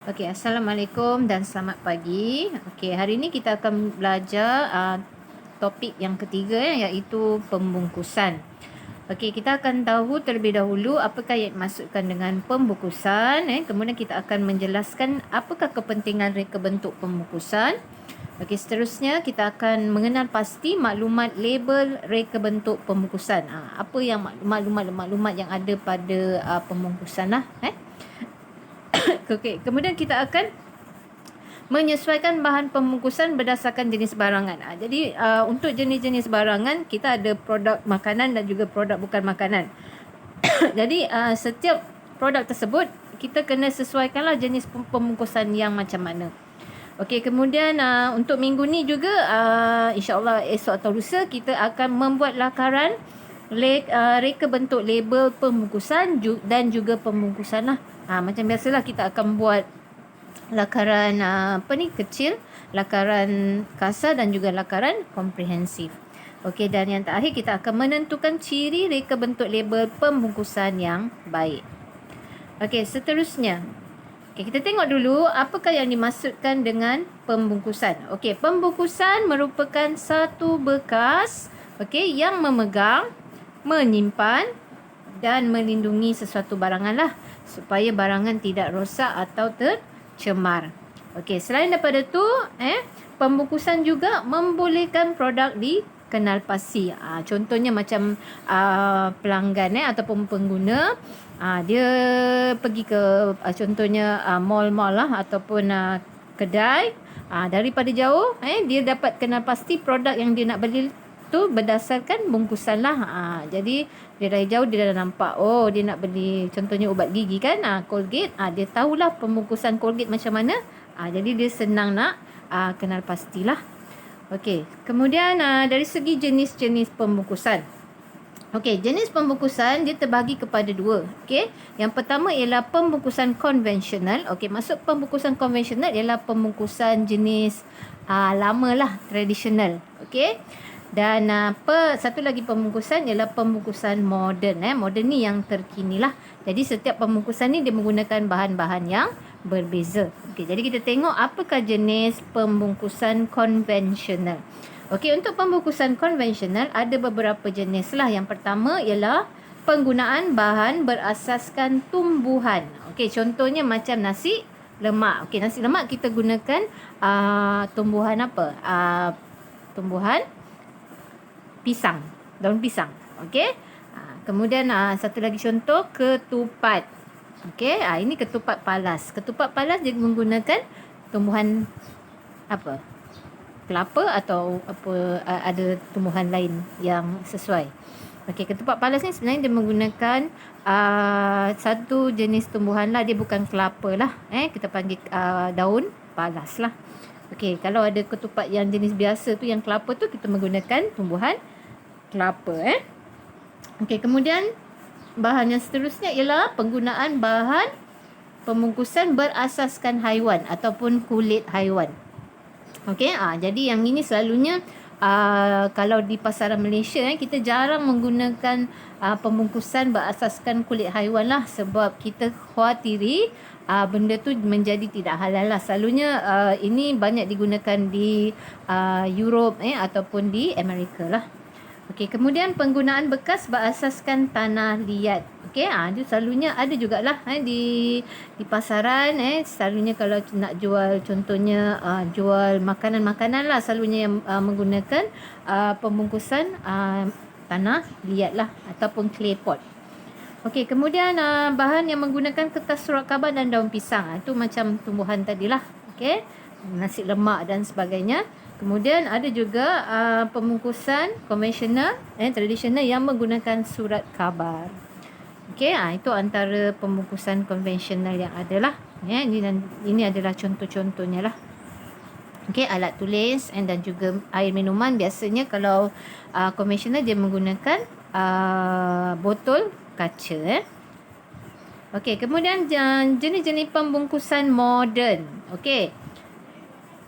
Okey, Assalamualaikum dan selamat pagi. Okey, hari ini kita akan belajar topik yang ketiga iaitu pembungkusan. Okey, kita akan tahu terlebih dahulu apakah yang dimaksudkan dengan pembungkusan. Kemudian kita akan menjelaskan apakah kepentingan reka bentuk pembungkusan. Okey, seterusnya kita akan mengenal pasti maklumat label reka bentuk pembungkusan. Apa yang maklumat yang ada pada pembungkusan lah. Okey, kemudian kita akan menyesuaikan bahan pembungkusan berdasarkan jenis barangan. Jadi untuk jenis-jenis barangan kita ada produk makanan dan juga produk bukan makanan. Jadi setiap produk tersebut kita kena sesuaikanlah jenis pembungkusan yang macam mana. Okey, kemudian untuk minggu ni juga insya-Allah esok atau lusa kita akan membuat lakaran reka bentuk label pembungkusan dan juga pembungkusan lah. Macam biasalah kita akan buat lakaran kecil, lakaran kasar dan juga lakaran komprehensif. Okey, dan yang terakhir kita akan menentukan ciri reka bentuk label pembungkusan yang baik. Okey, seterusnya. Okey, kita tengok dulu apakah yang dimaksudkan dengan pembungkusan. Okey, pembungkusan merupakan satu bekas yang memegang, menyimpan dan melindungi sesuatu barangan lah supaya barangan tidak rosak atau tercemar. Okey, selain daripada tu, pembungkusan juga membolehkan produk dikenal pasti. Contohnya macam pelanggan ataupun pengguna, dia pergi ke contohnya mall-mall lah ataupun kedai, daripada jauh dia dapat kenal pasti produk yang dia nak beli tu berdasarkan bungkusan lah. Jadi dia dari jauh dia dah nampak, oh dia nak beli contohnya ubat gigi kan, Colgate, dia tahulah pembungkusan Colgate macam mana. Jadi dia senang nak kenal pastilah. Okey, kemudian dari segi jenis-jenis pembungkusan. Okey, jenis pembungkusan dia terbahagi kepada dua. Okey, yang pertama ialah pembungkusan konvensional. Okey, maksud pembungkusan konvensional ialah pembungkusan jenis lama lah, tradisional. Okey. Dan satu lagi pembungkusan ialah pembungkusan moden. Moden ni yang terkini lah. Jadi setiap pembungkusan ni dia menggunakan bahan-bahan yang berbeza. Okey, jadi kita tengok apakah jenis pembungkusan konvensional. Okey, untuk pembungkusan konvensional ada beberapa jenis lah. Yang pertama ialah penggunaan bahan berasaskan tumbuhan. Okey, contohnya macam nasi lemak. Okey, nasi lemak kita gunakan tumbuhan apa? Tumbuhan pisang, daun pisang. Okey. Kemudian satu lagi contoh ketupat. Okey, ini ketupat palas. Ketupat palas dia menggunakan tumbuhan apa? Kelapa atau apa, ada tumbuhan lain yang sesuai. Okey, ketupat palas ni sebenarnya dia menggunakan satu jenis tumbuhan lah, dia bukan kelapa lah. Kita panggil daun palas lah. Okey, kalau ada ketupat yang jenis biasa tu yang kelapa tu kita menggunakan tumbuhan kelapa. Okey, kemudian bahan yang seterusnya ialah penggunaan bahan pembungkusan berasaskan haiwan ataupun kulit haiwan. Okey, jadi yang ini selalunya kalau di pasaran Malaysia kita jarang menggunakan pembungkusan berasaskan kulit haiwan lah, sebab kita khawatiri benda tu menjadi tidak halal lah. Selalunya ini banyak digunakan di Europe ataupun di Amerika lah. Okey, kemudian penggunaan bekas berasaskan tanah liat. Okey, dia selalunya ada jugalah di pasaran. Selalunya kalau nak jual contohnya jual makanan-makanan lah, selalunya yang menggunakan pembungkusan tanah liat lah ataupun clay pot. Okey, kemudian bahan yang menggunakan kertas surat khabar dan daun pisang. Itu macam tumbuhan tadilah. Okey, nasi lemak dan sebagainya. Kemudian ada juga pembungkusan konvensional tradisional yang menggunakan surat khabar. Okey, itu antara pembungkusan konvensional yang ada lah. Ini adalah contoh-contohnya lah. Okey, alat tulis dan juga air minuman. Biasanya kalau konvensional dia menggunakan botol kaca. Okey, kemudian jenis-jenis pembungkusan moden. Okey,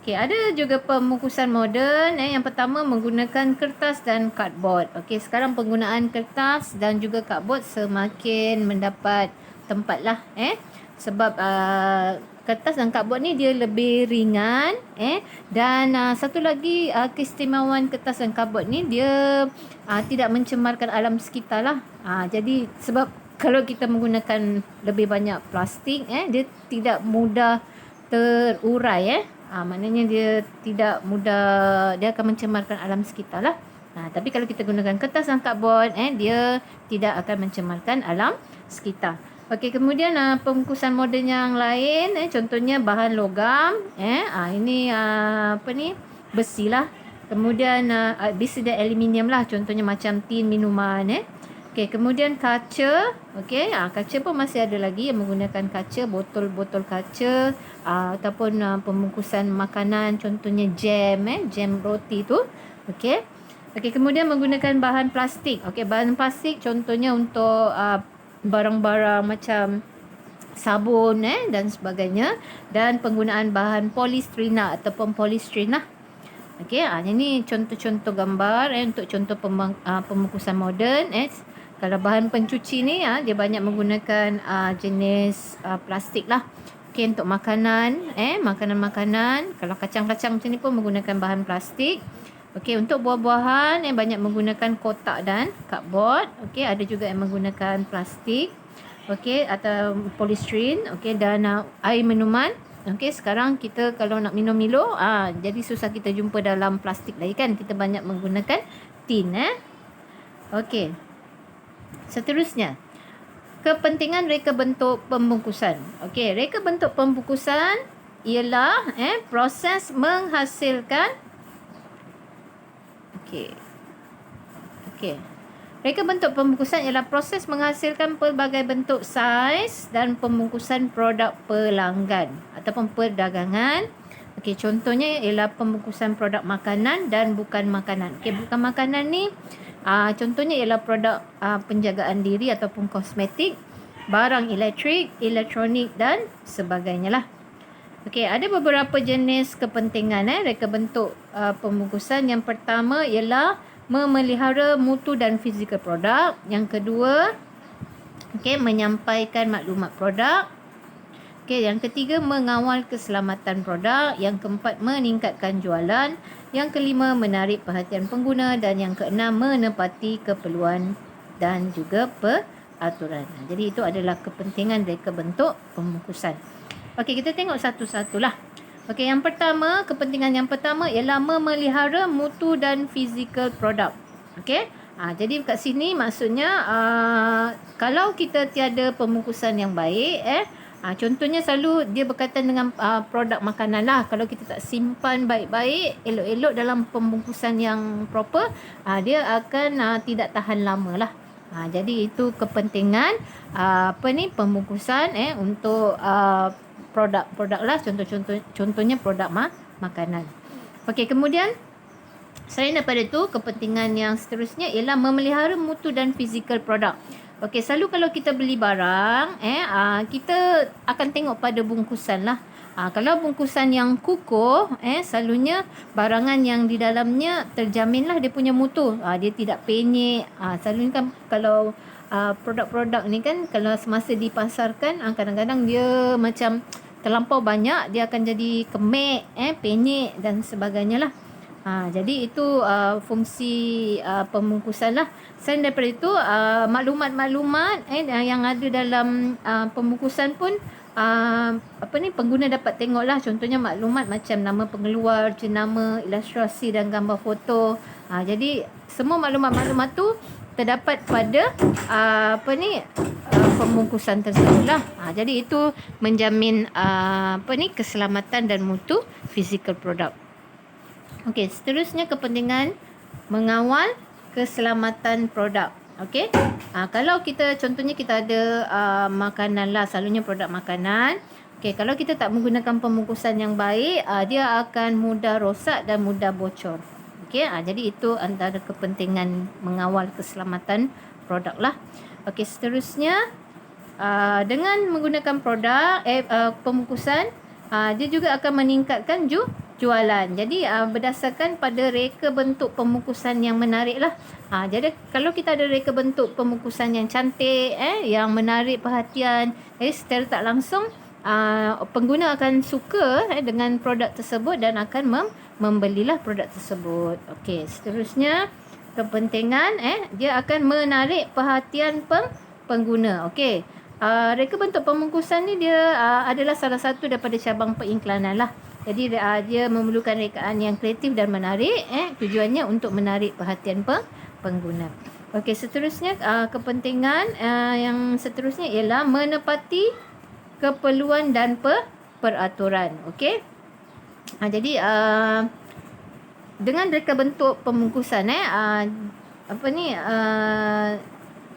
ada juga pembungkusan moden. Yang pertama menggunakan kertas dan cardboard. Okey, sekarang penggunaan kertas dan juga cardboard semakin mendapat tempat lah. Sebab kertas dan cardboard ni dia lebih ringan dan satu lagi keistimewaan kertas dan cardboard ni dia tidak mencemarkan alam sekitar lah. Jadi sebab kalau kita menggunakan lebih banyak plastik dia tidak mudah terurai maknanya dia tidak mudah, dia akan mencemarkan alam sekitar lah. Tapi kalau kita gunakan kertas dan cardboard dia tidak akan mencemarkan alam sekitar. Okey, kemudian pembungkusan moden yang lain contohnya bahan logam ini besi lah. Kemudian besi dan aluminium lah, contohnya macam tin minuman Okey, kemudian kaca. Okey, kaca pun masih ada lagi yang menggunakan kaca, botol-botol kaca ataupun pembungkusan makanan, contohnya jam jam roti tu. Okey. Okey, kemudian menggunakan bahan plastik. Okey, bahan plastik contohnya untuk barang-barang macam sabun dan sebagainya, dan penggunaan bahan polistrina ataupun polistrin lah. Okey, ini contoh-contoh gambar untuk contoh pembungkusan moden. Kalau bahan pencuci ni dia banyak menggunakan jenis plastik lah. Okey, untuk makanan makanan-makanan, kalau kacang-kacang macam ni pun menggunakan bahan plastik. Okey, untuk buah-buahan yang banyak menggunakan kotak dan cardboard. Okey, ada juga yang menggunakan plastik. Okey, atau polistrin. Okey, dan air minuman. Okey, sekarang kita kalau nak minum Milo, jadi susah kita jumpa dalam plastik lagi kan. Kita banyak menggunakan tin Okey. Seterusnya, kepentingan reka bentuk pembungkusan. Okey, reka bentuk pembungkusan ialah proses menghasilkan Okey. Reka bentuk pembungkusan ialah proses menghasilkan pelbagai bentuk saiz dan pembungkusan produk pelanggan ataupun perdagangan. Okey, contohnya ialah pembungkusan produk makanan dan bukan makanan. Okey, bukan makanan ni contohnya ialah produk penjagaan diri ataupun kosmetik, barang elektrik, elektronik dan sebagainya lah. Okey, ada beberapa jenis kepentingan reka bentuk pembungkusan. Yang pertama ialah memelihara mutu dan fizikal produk. Yang kedua, menyampaikan maklumat produk. Okey, yang ketiga, mengawal keselamatan produk. Yang keempat, meningkatkan jualan. Yang kelima, menarik perhatian pengguna. Dan yang keenam, menepati keperluan dan juga peraturan. Jadi itu adalah kepentingan reka bentuk pembungkusan. Okey, kita tengok satu-satulah. Okey, yang pertama, kepentingan yang pertama ialah memelihara mutu dan fizikal produk. Okey. Jadi kat sini maksudnya kalau kita tiada pembungkusan yang baik contohnya selalu dia berkaitan dengan produk makanan lah. Kalau kita tak simpan baik-baik, elok-elok dalam pembungkusan yang proper, dia akan tidak tahan lama lah. Jadi itu kepentingan pembungkusan untuk produk-produk lah, contohnya produk makanan. Okey, kemudian selain daripada itu, kepentingan yang seterusnya ialah memelihara mutu dan fizikal produk. Okey, selalu kalau kita beli barang kita akan tengok pada bungkusan lah. Kalau bungkusan yang kukuh selalunya barangan yang di dalamnya terjaminlah dia punya mutu. Dia tidak penyek. Selalunya kan kalau produk-produk ni kan kalau semasa dipasarkan kadang-kadang dia macam terlampau banyak, dia akan jadi kemek, penyek dan sebagainya lah. Jadi itu fungsi pembungkusan lah. Selain daripada itu, maklumat-maklumat yang ada dalam pembungkusan pun pengguna dapat tengok lah. Contohnya maklumat macam nama pengeluar, jenama, ilustrasi dan gambar foto. Jadi semua maklumat-maklumat tu terdapat pada pembungkusan tersebut lah. Jadi itu menjamin keselamatan dan mutu fizikal produk. Okey, seterusnya kepentingan mengawal keselamatan produk. Okey. Kalau kita contohnya kita ada makanan lah, selalunya produk makanan. Okey, kalau kita tak menggunakan pembungkusan yang baik, dia akan mudah rosak dan mudah bocor. Okey, jadi itu antara kepentingan mengawal keselamatan produk lah. Okey, seterusnya dengan menggunakan produk pembungkusan, dia juga akan meningkatkan jualan. Jadi berdasarkan pada reka bentuk pembungkusan yang menarik lah. Jadi kalau kita ada reka bentuk pembungkusan yang cantik, yang menarik perhatian, secara tak langsung pengguna akan suka dengan produk tersebut dan akan membelilah produk tersebut. Okey, seterusnya kepentingan dia akan menarik perhatian pengguna. Okey. Reka bentuk pembungkusan ni dia adalah salah satu daripada cabang periklanan lah. Jadi dia memerlukan rekaan yang kreatif dan menarik, tujuannya untuk menarik perhatian pengguna. Okey, seterusnya kepentingan yang seterusnya ialah menepati keperluan dan peraturan. Okey. Jadi dengan reka bentuk pembungkusan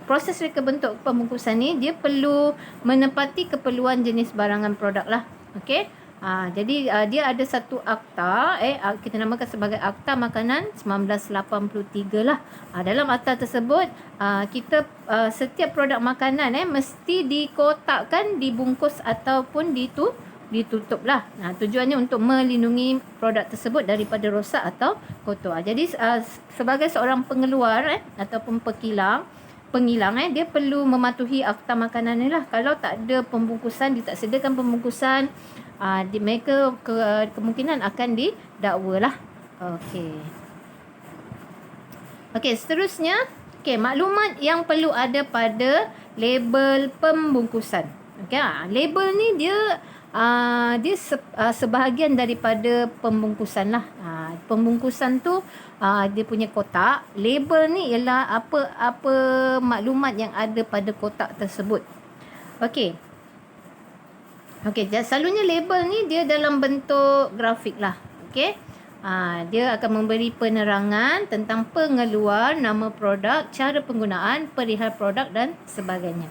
proses reka bentuk pembungkusan ni dia perlu menepati keperluan jenis barangan produk lah. Okey. Jadi dia ada satu akta kita namakan sebagai Akta Makanan 1983 lah. Dalam akta tersebut kita setiap produk makanan mesti dikotakkan, dibungkus ataupun ditutup lah. Tujuannya untuk melindungi produk tersebut daripada rosak atau kotor. Jadi sebagai seorang pengeluar ataupun pengilang dia perlu mematuhi akta makanan ni lah. Kalau tak ada pembungkusan, dia tak sediakan pembungkusan, mereka kemungkinan akan didakwa lah. Okey, seterusnya maklumat yang perlu ada pada label pembungkusan. Label ni dia sebahagian daripada pembungkusan lah. Pembungkusan tu dia punya kotak. Label ni ialah apa maklumat yang ada pada kotak tersebut. Okey, selalunya label ni dia dalam bentuk grafik lah. Okey. Dia akan memberi penerangan tentang pengeluar, nama produk, cara penggunaan, perihal produk dan sebagainya.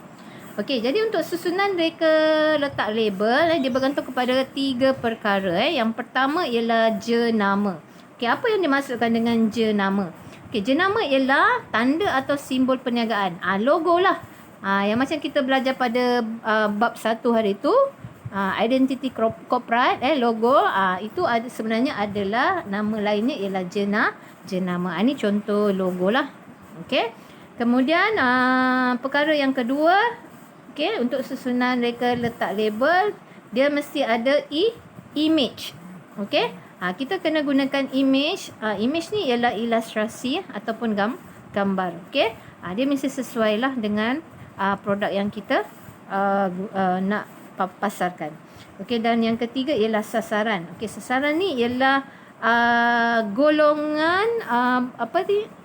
Okey, jadi untuk susunan reka letak label dia bergantung kepada 3 perkara. Yang pertama ialah jenama. Okey, apa yang dimaksudkan dengan jenama? Okey, jenama ialah tanda atau simbol perniagaan. Logo lah. Yang macam kita belajar pada bab 1 hari tu, identity corporate, logo, itu sebenarnya adalah nama lainnya ialah jenama. Ini contoh logo lah. Okey. Kemudian perkara yang kedua, untuk susunan reka letak label, dia mesti ada image. Okey. Kita kena gunakan image. Image ni ialah ilustrasi ataupun gambar. Okey. Dia mesti sesuai lah dengan produk yang kita nak pasarkan. Okey, dan yang ketiga ialah sasaran. Okey, sasaran ni ialah golongan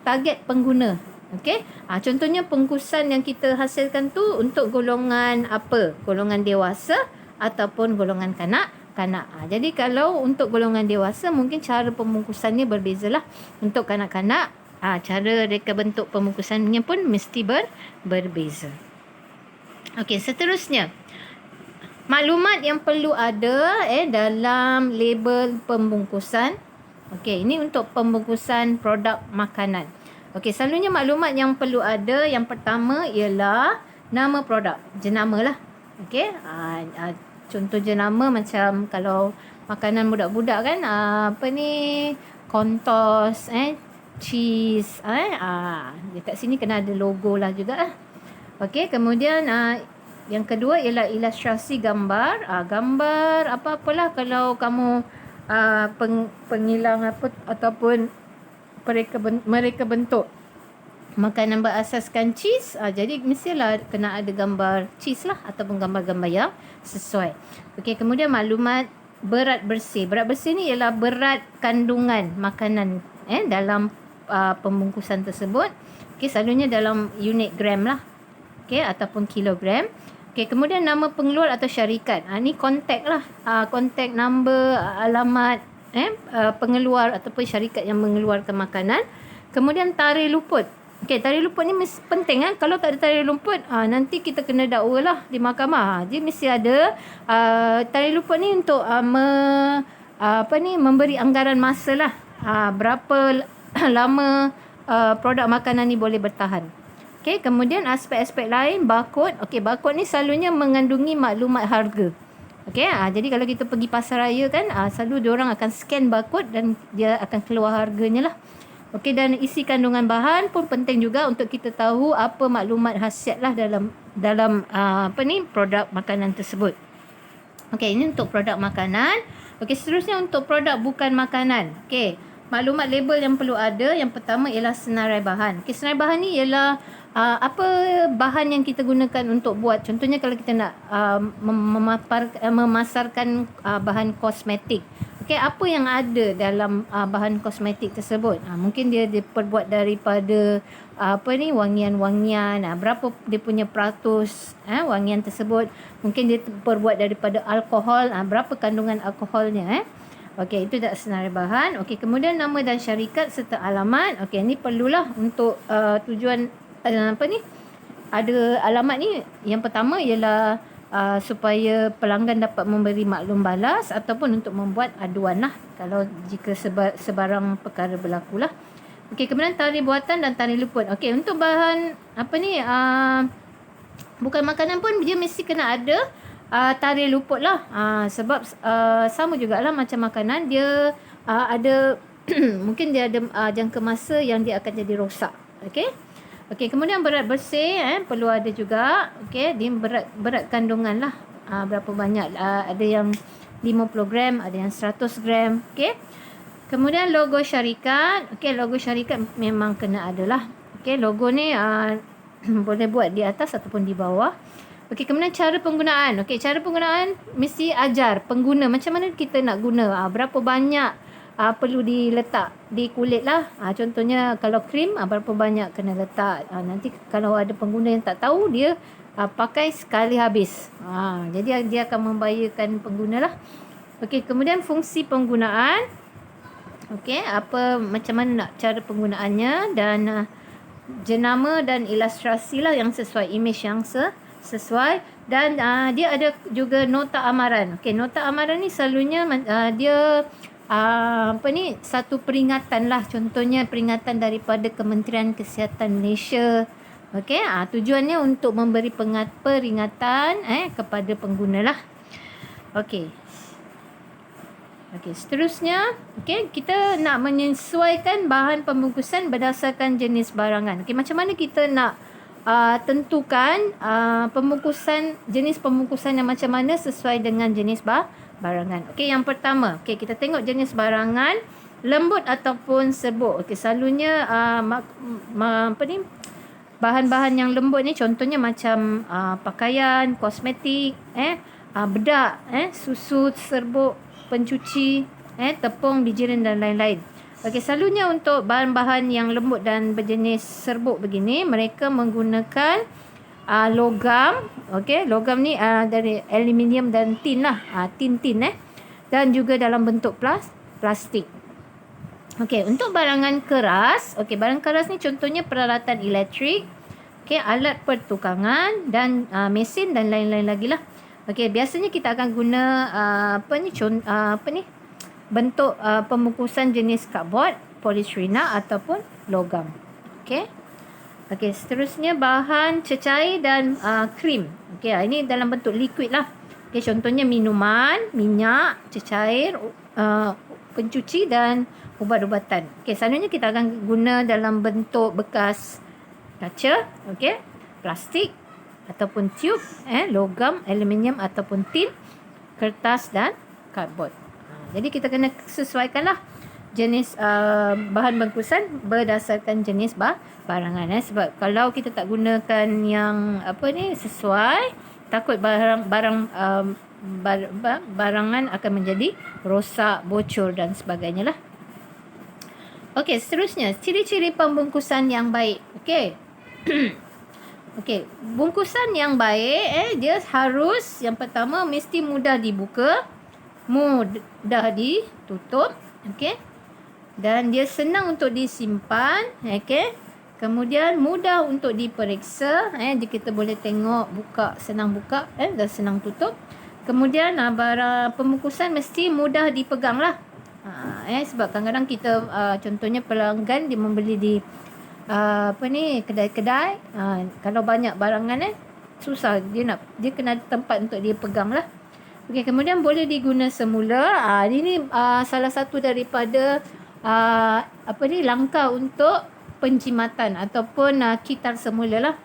target pengguna. Okey. Contohnya pembungkusan yang kita hasilkan tu untuk golongan apa? Golongan dewasa ataupun golongan kanak-kanak. Jadi kalau untuk golongan dewasa mungkin cara pembungkusannya berbezalah. Untuk kanak-kanak cara reka bentuk pembungkusannya pun mesti berbeza. Okey, seterusnya maklumat yang perlu ada dalam label pembungkusan. Okey, ini untuk pembungkusan produk makanan. Okey, selalunya maklumat yang perlu ada, yang pertama ialah nama produk, jenama lah. Okey, contoh jenama macam kalau makanan budak-budak kan, Kontos, cheese, dekat sini kena ada logo lah juga. Okey, kemudian yang kedua ialah ilustrasi gambar. Gambar apa-apalah kalau kamu pengilang ataupun mereka bentuk makanan berasaskan cheese, jadi mestilah kena ada gambar cheese lah ataupun gambar-gambar yang sesuai. Okey, kemudian maklumat berat bersih. Berat bersih ni ialah berat kandungan makanan dalam pembungkusan tersebut. Okey, selalunya dalam unit gram lah. Okey, ataupun kilogram. Okey, kemudian nama pengeluar atau syarikat. Ni kontak lah. Kontak number, alamat pengeluar ataupun syarikat yang mengeluarkan makanan. Kemudian tarikh luput. Okey, tarikh luput ni penting Kalau tak ada tarikh luput, nanti kita kena dakwa lah di mahkamah. Jadi mesti ada tarikh luput ni untuk memberi anggaran masa lah. Berapa lama produk makanan ni boleh bertahan. Okey, kemudian aspek-aspek lain, barcode. Okey, barcode ni selalunya mengandungi maklumat harga. Okey, jadi kalau kita pergi pasar raya kan, selalu diorang akan scan barcode dan dia akan keluar harganya lah. Okey, dan isi kandungan bahan pun penting juga untuk kita tahu apa maklumat khasiat lah dalam produk makanan tersebut. Okey, ini untuk produk makanan. Okey, seterusnya untuk produk bukan makanan. Okey, maklumat label yang perlu ada. Yang pertama ialah senarai bahan. Okey, senarai bahan ni ialah apa bahan yang kita gunakan untuk buat. Contohnya kalau kita nak memasarkan bahan kosmetik. Okey, apa yang ada dalam bahan kosmetik tersebut? Mungkin dia diperbuat daripada wangian-wangian. Berapa dia punya peratus wangian tersebut? Mungkin dia terbuat daripada alkohol. Berapa kandungan alkoholnya? Okey, itu dah senarai bahan. Okey, kemudian nama dan syarikat serta alamat. Okey, ini perlulah untuk tujuan ada alamat ni. Yang pertama ialah supaya pelanggan dapat memberi maklum balas ataupun untuk membuat aduan lah kalau jika sebarang perkara berlaku lah. Okey, kemudian tarikh buatan dan tarikh luput. Okey, untuk bahan bukan makanan pun dia mesti kena ada tarikh luput lah. Sebab sama jugalah macam makanan, dia ada mungkin dia ada jangka masa yang dia akan jadi rosak. Okey. Okey, kemudian berat bersih perlu ada juga. Okey, dia berat kandungan lah. Berapa banyak? Ada yang 50 gram, ada yang 100 gram. Okey. Kemudian logo syarikat. Okey, logo syarikat memang kena ada lah. Okey, logo ni boleh buat di atas ataupun di bawah. Okey, kemudian cara penggunaan. Okey, cara penggunaan mesti ajar pengguna macam mana kita nak guna. Berapa banyak perlu diletak di kulit lah. Contohnya kalau krim berapa banyak kena letak. Nanti kalau ada pengguna yang tak tahu, dia pakai sekali habis. Jadi dia akan membahayakan pengguna lah. Okey, kemudian fungsi penggunaan. Okey, macam mana nak cara penggunaannya dan jenama dan ilustrasi lah yang sesuai, image yang sesuai. Dan dia ada juga nota amaran. Okey, nota amaran ni selalunya dia satu peringatan lah. Contohnya peringatan daripada Kementerian Kesihatan Malaysia. Okey, tujuannya untuk memberi peringatan kepada pengguna lah. Okey. Okey, seterusnya, okey, kita nak menyesuaikan bahan pembungkusan berdasarkan jenis barangan. Okey, macam mana kita nak tentukan jenis pembungkusan yang macam mana sesuai dengan jenis barangan. Okey, yang pertama, okey, kita tengok jenis barangan, lembut ataupun serbuk. Okey, selalunya bahan-bahan yang lembut ni contohnya macam pakaian, kosmetik, bedak, susu, serbuk, pencuci, tepung, bijiran dan lain-lain. Okey, selalunya untuk bahan-bahan yang lembut dan berjenis serbuk begini, mereka menggunakan logam. Okey, logam ni dari aluminium dan tin lah. Tin dan juga dalam bentuk plastik. Okey, untuk barangan keras, okey, barang keras ni contohnya peralatan elektrik, okey, alat pertukangan dan mesin dan lain-lain lagi lah. Okey, biasanya kita akan guna bentuk pembungkusan jenis kardboard, polistirena ataupun logam. Okey. Okey, seterusnya bahan cecair dan krim. Okey, ini dalam bentuk liquid lah. Okey, contohnya minuman, minyak, cecair, pencuci dan ubat-ubatan. Okey, selalunya kita akan guna dalam bentuk bekas kaca, okey, plastik ataupun tube, logam, aluminium ataupun tin, kertas dan kardboard. Jadi kita kena sesuaikanlah jenis bahan bungkusan berdasarkan jenis barangan. Sebab kalau kita tak gunakan yang sesuai, takut barangan akan menjadi rosak, bocor dan sebagainya lah. Okey, seterusnya ciri-ciri pembungkusan yang baik. Okey. Okey, bungkusan yang baik dia harus, yang pertama mesti mudah dibuka, mudah ditutup, okey. Dan dia senang untuk disimpan, okey. Kemudian mudah untuk diperiksa, kita boleh tengok, senang buka dan senang tutup. Kemudian barang pembungkusan mesti mudah dipegang lah. Sebab kadang-kadang kita contohnya pelanggan dia membeli di kedai-kedai, kalau banyak barangan susah, dia kena ada tempat untuk dia pegang lah. Okey, kemudian boleh diguna semula. Ini salah satu daripada langkah untuk penjimatan ataupun kitar semula lah.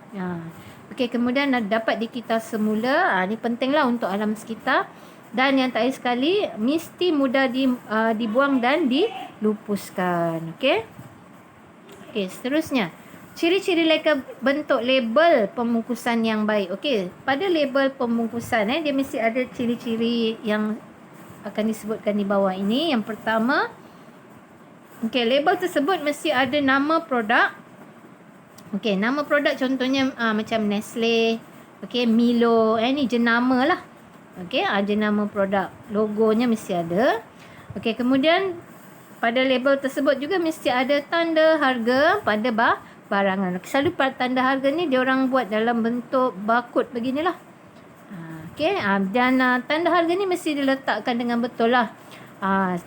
Okey, kemudian dapat dikitar semula. Ini pentinglah untuk alam sekitar. Dan yang terakhir sekali, mesti mudah dibuang dan dilupuskan. Okey. Okey, seterusnya. Ciri-ciri bentuk label pembungkusan yang baik. Okey, pada label pembungkusan dia mesti ada ciri-ciri yang akan disebutkan di bawah ini. Yang pertama, okey, label tersebut mesti ada nama produk. Okey, nama produk contohnya macam Nestle, okey, Milo, ni jenama lah. Okey, jenama produk. Logonya mesti ada. Okey, kemudian pada label tersebut juga mesti ada tanda harga pada barangan. Selalu tanda harga ni diorang buat dalam bentuk barcode beginilah. Okey, dan tanda harga ni mesti diletakkan dengan betul lah.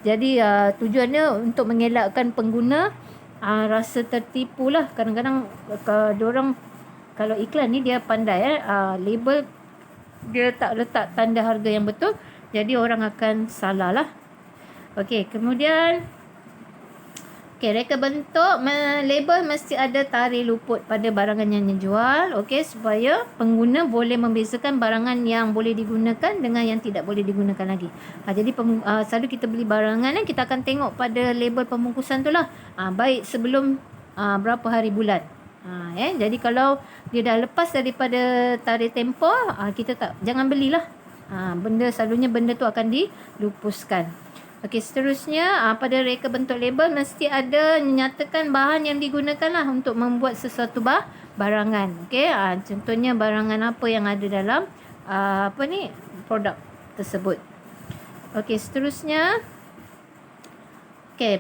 Jadi tujuannya untuk mengelakkan pengguna rasa tertipu lah. Kadang-kadang diorang kalau iklan ni dia pandai label dia tak letak tanda harga yang betul, jadi orang akan salah lah. Okey, kemudian reka bentuk label mesti ada tarikh luput pada barangan yang dijual. Okey, supaya pengguna boleh membezakan barangan yang boleh digunakan dengan yang tidak boleh digunakan lagi. Jadi selalu kita beli barangan kita akan tengok pada label pembungkusan tu lah. Baik sebelum berapa hari bulan. Jadi kalau dia dah lepas daripada tarikh tempoh, kita jangan belilah. Selalunya benda tu akan dilupuskan. Okey, seterusnya pada reka bentuk label mesti ada menyatakan bahan yang digunakan lah untuk membuat sesuatu barangan. Okey, contohnya barangan apa yang ada dalam produk tersebut. Okey, seterusnya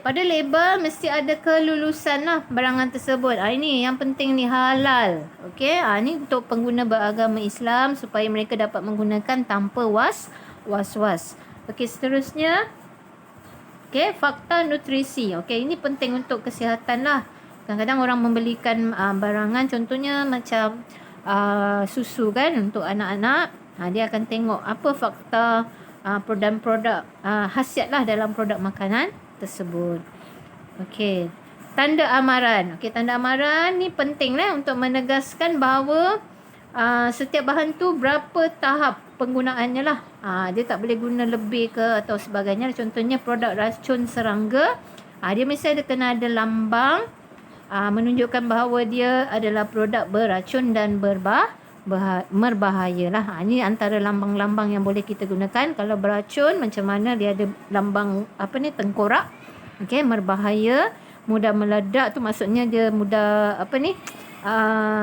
pada label mesti ada kelulusan lah barangan tersebut. Ini yang penting ni, halal. Okey, ni untuk pengguna beragama Islam supaya mereka dapat menggunakan tanpa was-was. Okey, seterusnya fakta nutrisi. Okey, ini penting untuk kesihatan lah. Kadang-kadang orang membelikan barangan contohnya macam susu kan untuk anak-anak. Dia akan tengok apa fakta produk khasiat lah dalam produk makanan tersebut. Okey, tanda amaran. Okey, tanda amaran ni penting lah untuk menegaskan bahawa setiap bahan tu berapa tahap penggunaannya lah. Dia tak boleh guna lebih ke atau sebagainya. Contohnya produk racun serangga, dia mesti kena ada lambang menunjukkan bahawa dia adalah produk beracun dan berbahaya lah. Ini antara lambang-lambang yang boleh kita gunakan. Kalau beracun, macam mana dia ada lambang tengkorak. Okey, berbahaya, mudah meledak tu maksudnya dia mudah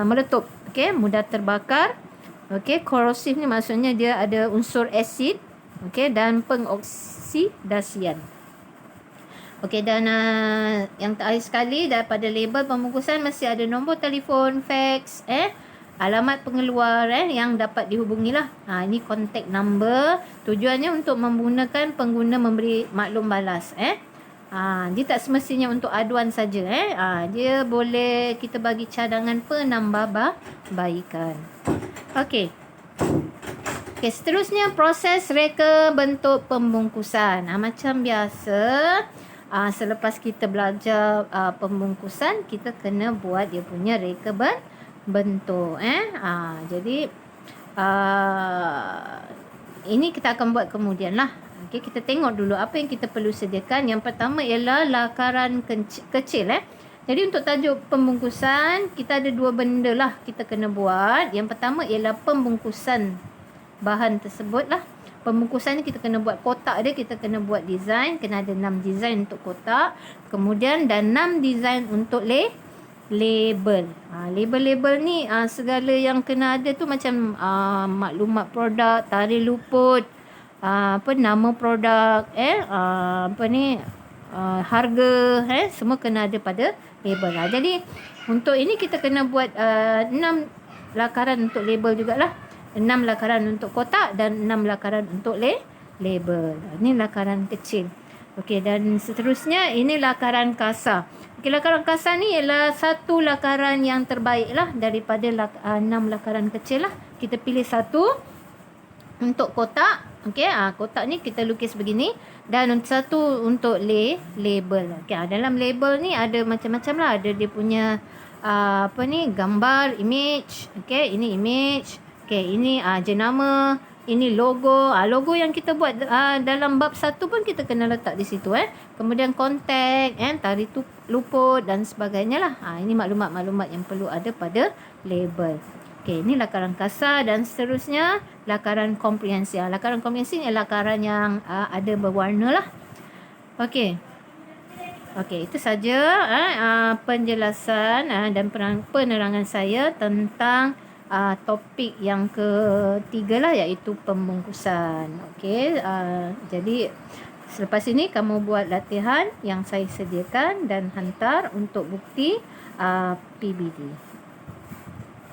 meletup. Okey, mudah terbakar. Okey, korosif ni maksudnya dia ada unsur asid. Okey, dan pengoksidasian. Okey, dan yang terakhir sekali daripada label pembungkusan mesti ada nombor telefon, fax, alamat pengeluar yang dapat dihubungi lah. Ini contact number. Tujuannya untuk memudahkan pengguna memberi maklum balas. Dia tak semestinya untuk aduan saja. Dia boleh kita bagi cadangan penambahbaikan. Okey. Seterusnya proses reka bentuk pembungkusan. Macam biasa, selepas kita belajar pembungkusan, kita kena buat dia punya reka bentuk. Jadi ini kita akan buat kemudian lah. Okey, kita tengok dulu apa yang kita perlu sediakan. Yang pertama ialah lakaran kecil. Jadi untuk tajuk pembungkusan, kita ada dua benda lah kita kena buat. Yang pertama ialah pembungkusan bahan tersebut lah. Pembungkusan ni kita kena buat kotak dia, kita kena buat design. Kena ada 6 design untuk kotak. Kemudian dan 6 design untuk label. Label-label ni segala yang kena ada tu macam maklumat produk, tarikh luput, nama produk, harga, semua kena ada pada label lah. Jadi untuk ini kita kena buat 6 lakaran untuk label jugalah. 6 lakaran untuk kotak dan 6 lakaran untuk label. Ini lakaran kecil. Okey, dan seterusnya ini lakaran kasar. Okey, lakaran kasar ni ialah satu lakaran yang terbaik lah daripada 6 lakaran kecil lah. Kita pilih satu untuk kotak. Okey, kotak ni kita lukis begini. Dan satu untuk label. Okey, dalam label ni ada macam-macam lah. Ada dia punya gambar, image. Okey, ini image. Okey, ini jenama. Ini logo. Logo yang kita buat dalam bab 1 pun kita kena letak di situ. Kemudian kontak, tarikh luput dan sebagainya lah. Ini maklumat-maklumat yang perlu ada pada label. Okey, ini lakaran kasar dan seterusnya lakaran komprehensi. Lakaran komprehensi ni lakaran yang ada berwarna lah. Okey. Okey, itu saja penjelasan dan penerangan saya tentang topik yang ketiga lah, iaitu pembungkusan. Okey, jadi selepas ini kamu buat latihan yang saya sediakan dan hantar untuk bukti PBD.